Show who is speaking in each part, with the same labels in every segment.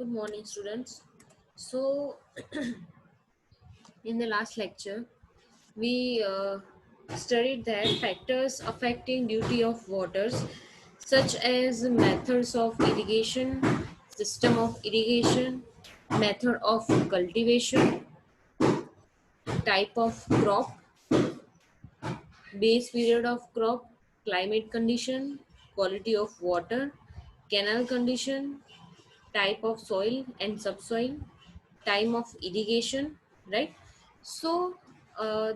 Speaker 1: Good morning, students. So, in the last lecture, we studied that factors affecting duty of waters, such as methods of irrigation, system of irrigation, method of cultivation, type of crop, base period of crop, climate condition, quality of water, canal condition, type of soil and subsoil, time of irrigation, right? So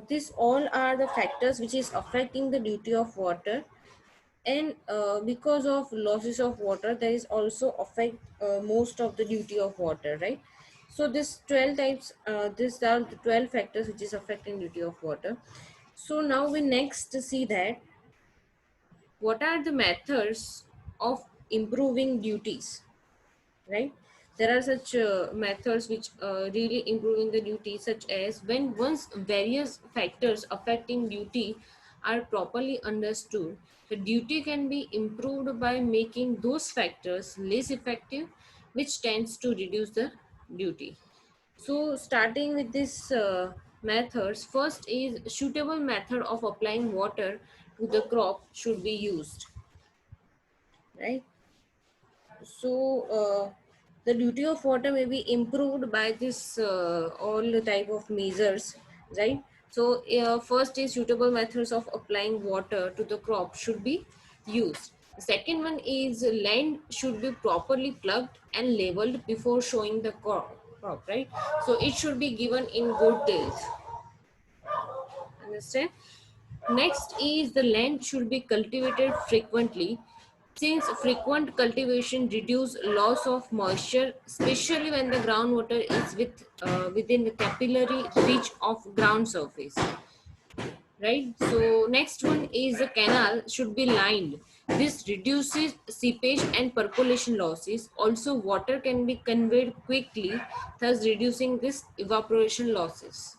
Speaker 1: these all are the factors which is affecting the duty of water, and because of losses of water there is also affect most of the duty of water, right? So this 12 types, these are the 12 factors which is affecting duty of water. So now we next see that what are the methods of improving duties, right? There are such methods which really improving the duty, such as when once various factors affecting duty are properly understood, the duty can be improved by making those factors less effective, which tends to reduce the duty. So starting with this methods, first is suitable method of applying water to the crop should be used, right? So the duty of water may be improved by this all the type of measures, right? So first is suitable methods of applying water to the crop should be used. The second one is land should be properly plugged and leveled before showing the crop, right? So it should be given in good tilth. Understand? Next is the land should be cultivated frequently, since frequent cultivation reduce loss of moisture, especially when the groundwater is within the capillary reach of ground surface. Right. So next one is the canal should be lined. This reduces seepage and percolation losses. Also, water can be conveyed quickly, thus reducing this evaporation losses.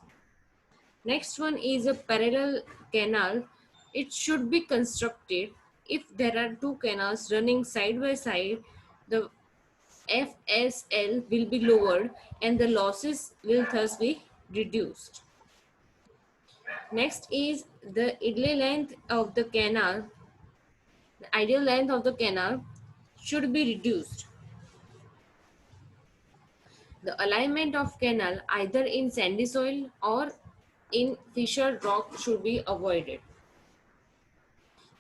Speaker 1: Next one is a parallel canal. It should be constructed if there are two canals running side by side. The FSL will be lowered and the losses will thus be reduced. Next is the ideal length of the canal. The ideal length of the canal should be reduced. The alignment of canal either in sandy soil or in fissured rock should be avoided.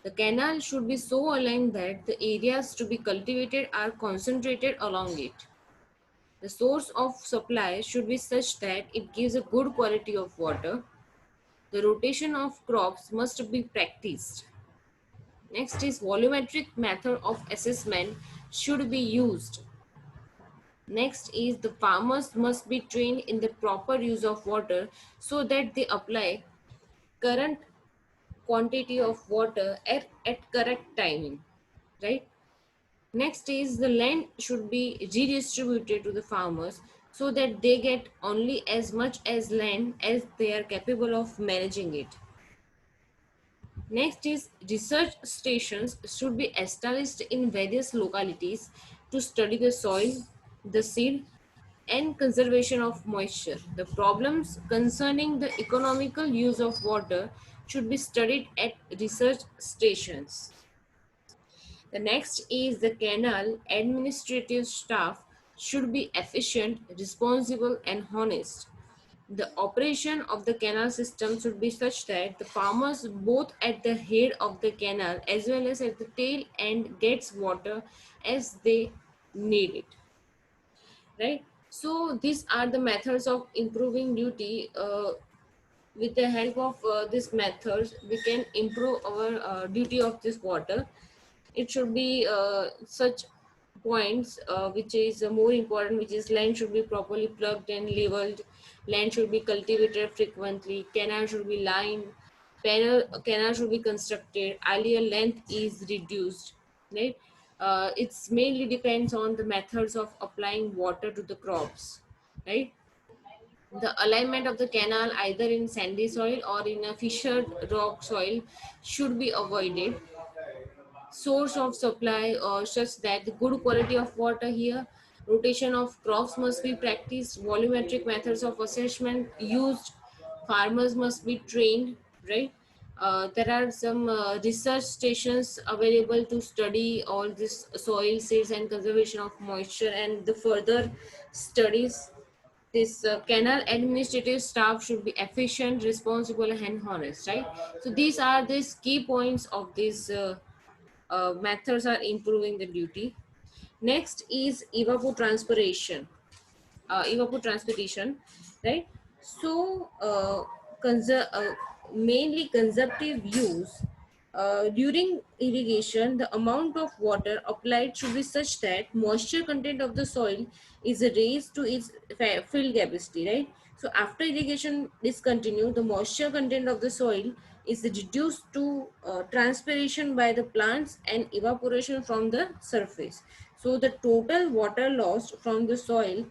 Speaker 1: The canal should be so aligned that the areas to be cultivated are concentrated along it. The source of supply should be such that it gives a good quality of water. The rotation of crops must be practiced. Next is volumetric method of assessment should be used. Next is the farmers must be trained in the proper use of water so that they apply current quantity of water at correct timing, right? Next is the land should be redistributed to the farmers so that they get only as much as land as they are capable of managing it. Next is research stations should be established in various localities to study the soil, the seed, and conservation of moisture. The problems concerning the economical use of water should be studied at research stations. The next is the canal administrative staff should be efficient, responsible, and honest. The operation of the canal system should be such that the farmers both at the head of the canal as well as at the tail end gets water as they need it, right? So these are the methods of improving duty. With the help of these methods we can improve our duty of this water. It should be such points which is more important, which is land should be properly plugged and leveled, land should be cultivated frequently, canal should be lined, canal should be constructed, earlier length is reduced, right? It's mainly depends on the methods of applying water to the crops, right? The alignment of the canal either in sandy soil or in a fissured rock soil should be avoided. Source of supply such that the good quality of water here, rotation of crops must be practiced, volumetric methods of assessment used, farmers must be trained, right? There are some research stations available to study all this soil seeds and conservation of moisture and the further studies. This canal administrative staff should be efficient, responsible, and honest, right? So these are these key points of these methods are improving the duty. Next is evapotranspiration. Evapotranspiration, right? So mainly consumptive use. During irrigation, the amount of water applied should be such that moisture content of the soil is raised to its field capacity, right? So after irrigation discontinued, the moisture content of the soil is reduced to transpiration by the plants and evaporation from the surface. So the total water lost from the soil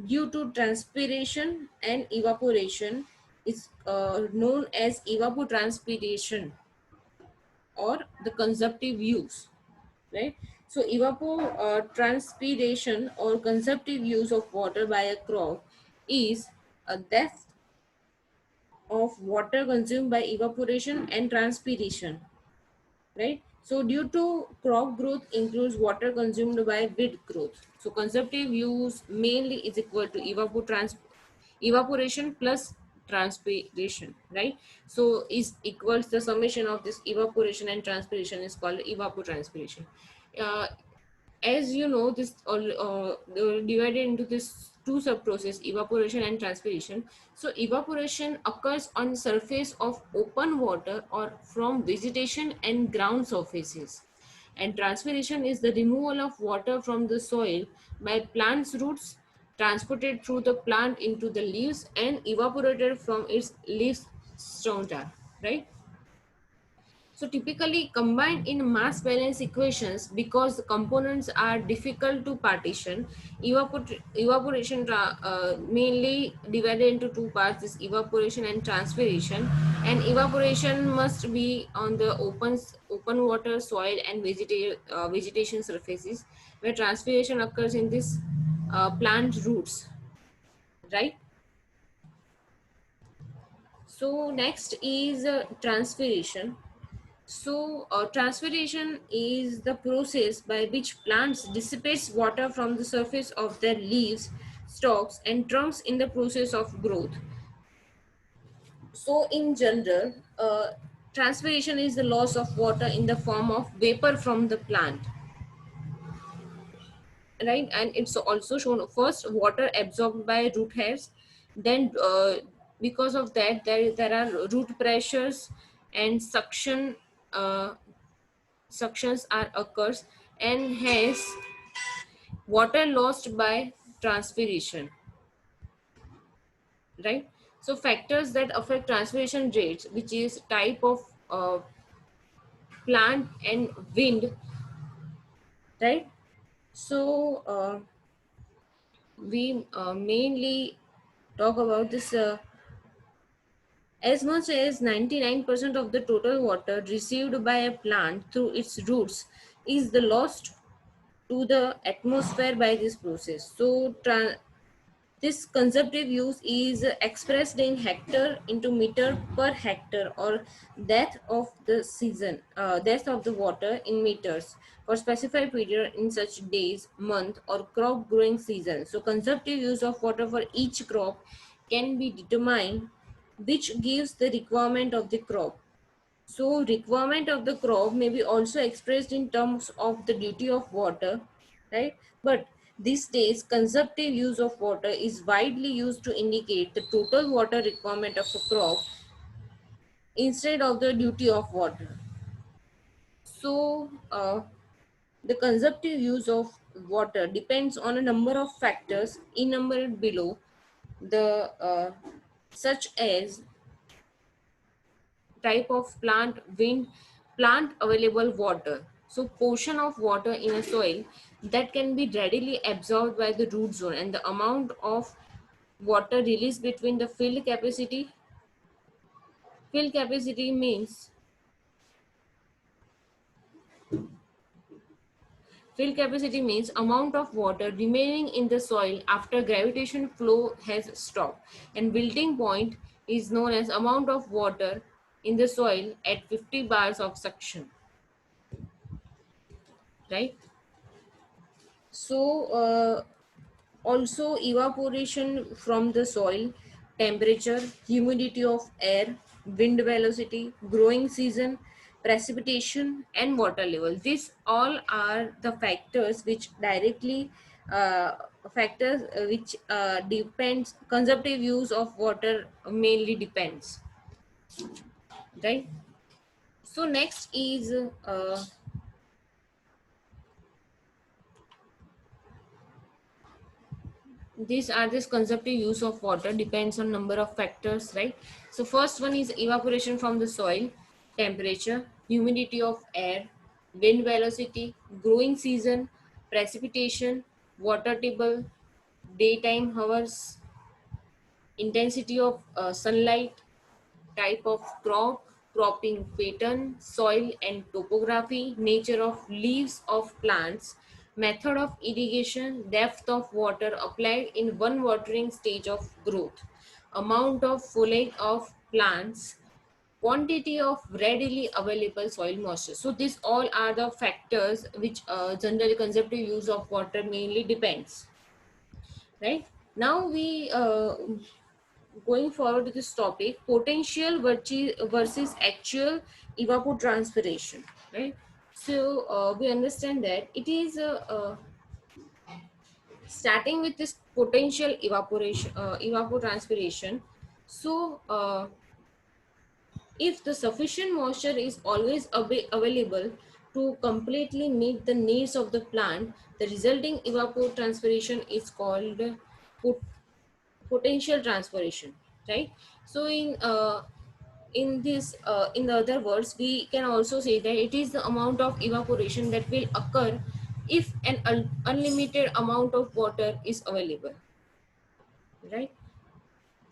Speaker 1: due to transpiration and evaporation is known as evapotranspiration or the consumptive use, right? So evapotranspiration or consumptive use of water by a crop is a death of water consumed by evaporation and transpiration, right? So due to crop growth includes water consumed by weed growth. So consumptive use mainly is equal to evaporation plus transpiration, right? So is equals the summation of this evaporation and transpiration is called evapotranspiration. Uh, as you know, this all divided into this two sub process, evaporation and transpiration. So evaporation occurs on surface of open water or from vegetation and ground surfaces, and transpiration is the removal of water from the soil by plant's roots, transported through the plant into the leaves and evaporated from its leaves strata, right? So typically combined in mass balance equations because the components are difficult to partition. Evaporation mainly divided into two parts: this evaporation and transpiration. And evaporation must be on the open water, soil, and vegetation surfaces, where transpiration occurs in this plant roots, right? So next is transpiration. So, transpiration is the process by which plants dissipates water from the surface of their leaves, stalks, and trunks in the process of growth. So, in general, transpiration is the loss of water in the form of vapor from the plant, right? And it's also shown first water absorbed by root hairs, then because of that there are root pressures and uh, suctions are occurs, and hence water lost by transpiration, right? So factors that affect transpiration rates, which is type of plant and wind, right? So we mainly talk about this as much as 99% of the total water received by a plant through its roots is the lost to the atmosphere by this process. So this consumptive use is expressed in hectare into meter per hectare or depth of the season, depth of the water in meters for specified period in such days, month, or crop growing season. So consumptive use of water for each crop can be determined, which gives the requirement of the crop. So requirement of the crop may be also expressed in terms of the duty of water, right? But these days, consumptive use of water is widely used to indicate the total water requirement of a crop instead of the duty of water. So the consumptive use of water depends on a number of factors enumerated below, the such as type of plant, wind, plant available water. So portion of water in a soil that can be readily absorbed by the root zone and the amount of water released between the field capacity. Field capacity means Fill capacity means amount of water remaining in the soil after gravitation flow has stopped. And wilting point is known as amount of water in the soil at 50 bars of suction, right? So, also evaporation from the soil, temperature, humidity of air, wind velocity, growing season, precipitation, and water level. These all are the factors which directly factors which depends conservative use of water mainly depends, right? So next is these are this conservative use of water depends on number of factors, right? So first one is evaporation from the soil, temperature, humidity of air, wind velocity, growing season, precipitation, water table, daytime hours, intensity of sunlight, type of crop, cropping pattern, soil and topography, nature of leaves of plants, method of irrigation, depth of water applied in one watering stage of growth, amount of foliage of plants, quantity of readily available soil moisture. So these all are the factors which general conservative use of water mainly depends, right? Now we going forward to this topic, potential versus actual evapotranspiration, right? So we understand that it is starting with this potential evaporation evapotranspiration. So if the sufficient moisture is always available to completely meet the needs of the plant, the resulting evapotranspiration is called potential transpiration, right? So in this in the other words, we can also say that it is the amount of evaporation that will occur if an unlimited amount of water is available, right?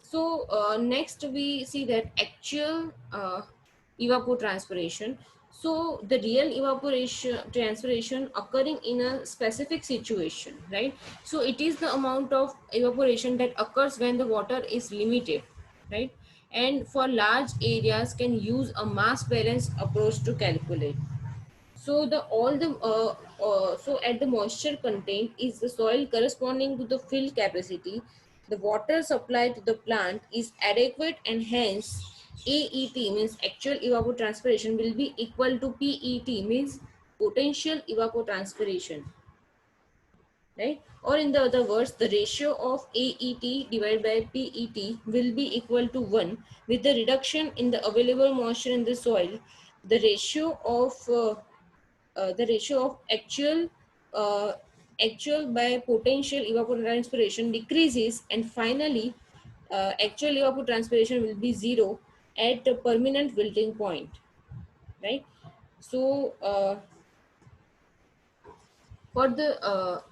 Speaker 1: So next we see that actual evapotranspiration. So the real evaporation transpiration occurring in a specific situation, right? So it is the amount of evaporation that occurs when the water is limited, right? And for large areas can use a mass balance approach to calculate. So the all the so at the moisture content is the soil corresponding to the fill capacity. The water supply to the plant is adequate and hence AET means actual evapotranspiration will be equal to PET means potential evapotranspiration, right? Or in the other words, the ratio of AET divided by PET will be equal to 1. With the reduction in the available moisture in the soil, the ratio of actual uh, actual by potential evapotranspiration decreases, and finally actual evapotranspiration will be zero at a permanent wilting point, right? So for the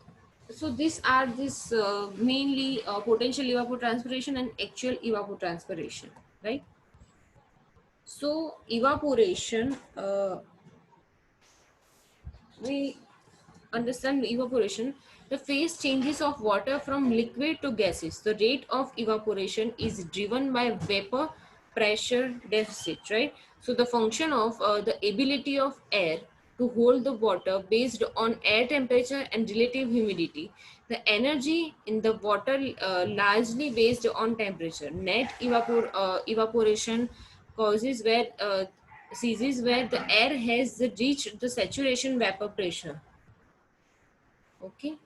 Speaker 1: so these are this mainly potential evapotranspiration and actual evapotranspiration, right? So evaporation, we understand evaporation, the phase changes of water from liquid to gases. The rate of evaporation is driven by vapor pressure deficit, right? So the function of the ability of air to hold the water based on air temperature and relative humidity. The energy in the water largely based on temperature. Net evaporation causes where ceases where the air has reached the saturation vapor pressure. Okay.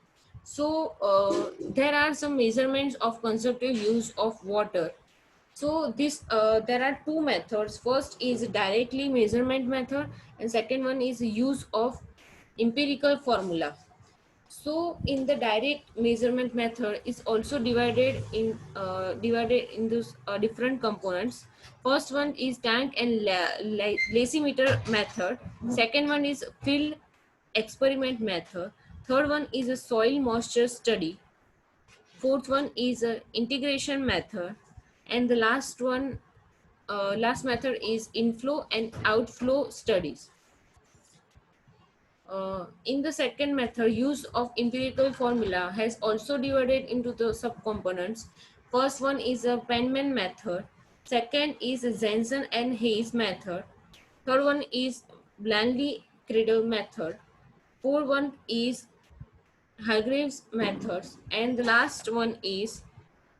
Speaker 1: So there are some measurements of conservative use of water. So this there are two methods. First is directly measurement method, and second one is use of empirical formula. So in the direct measurement method is also divided in those different components. First one is tank and lacimeter method. Second one is field experiment method. Third one is a soil moisture study. Fourth one is a integration method, and the last method is inflow and outflow studies. In the second method, use of empirical formula has also divided into the subcomponents. First one is a Penman method. Second is a Jensen and Hayes method. Third one is Blanley Cradle method. Fourth one is Hargreaves methods, and the last one is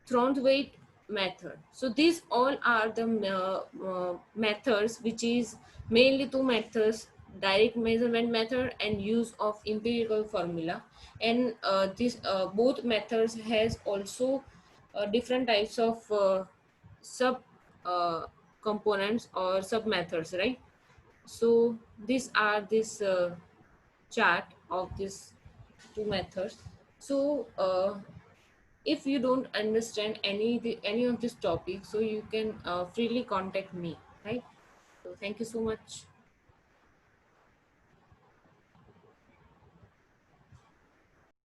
Speaker 1: Thornthwaite method. So these all are the methods, which is mainly two methods: direct measurement method and use of empirical formula. And this both methods has also different types of sub uh, components or sub methods, right? So these are this chart of these two methods. So if you don't understand any of this topic, so you can freely contact me, right? So thank you so much.